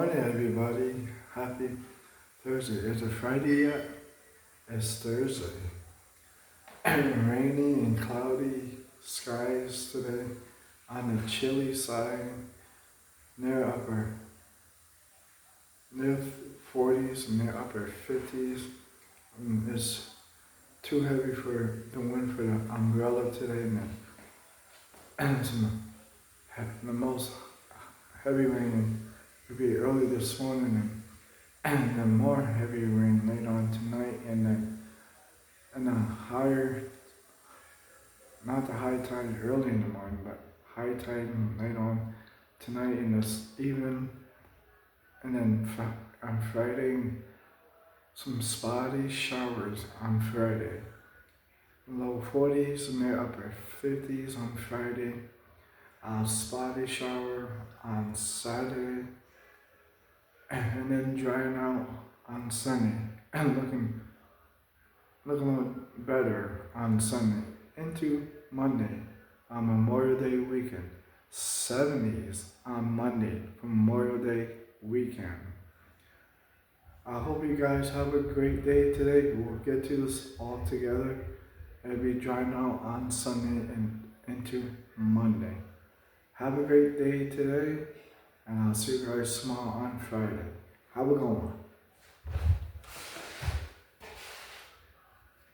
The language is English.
morning, everybody. Happy Thursday. Is it Friday yet? It's Thursday. Rainy and cloudy skies today on the chilly side, near 40s and near upper 50s. It's too heavy for the wind for the umbrella today, and the most heavy rain will be early this morning. And then more heavy rain later on tonight, and then higher, not the high tide early in the morning, but high tide later on tonight and this evening, and then on Friday, some spotty showers on Friday. Low 40s and their upper 50s on Friday. Spotty shower on Saturday, and then drying out on Sunday, and looking a little better on Sunday into Monday on Memorial Day weekend. 70s on Monday for Memorial Day weekend. I hope you guys have a great day today. We'll get to this all together. It'll be drying out on Sunday and into Monday. Have a great day today, and I'll see you guys tomorrow on Friday. Have a good one.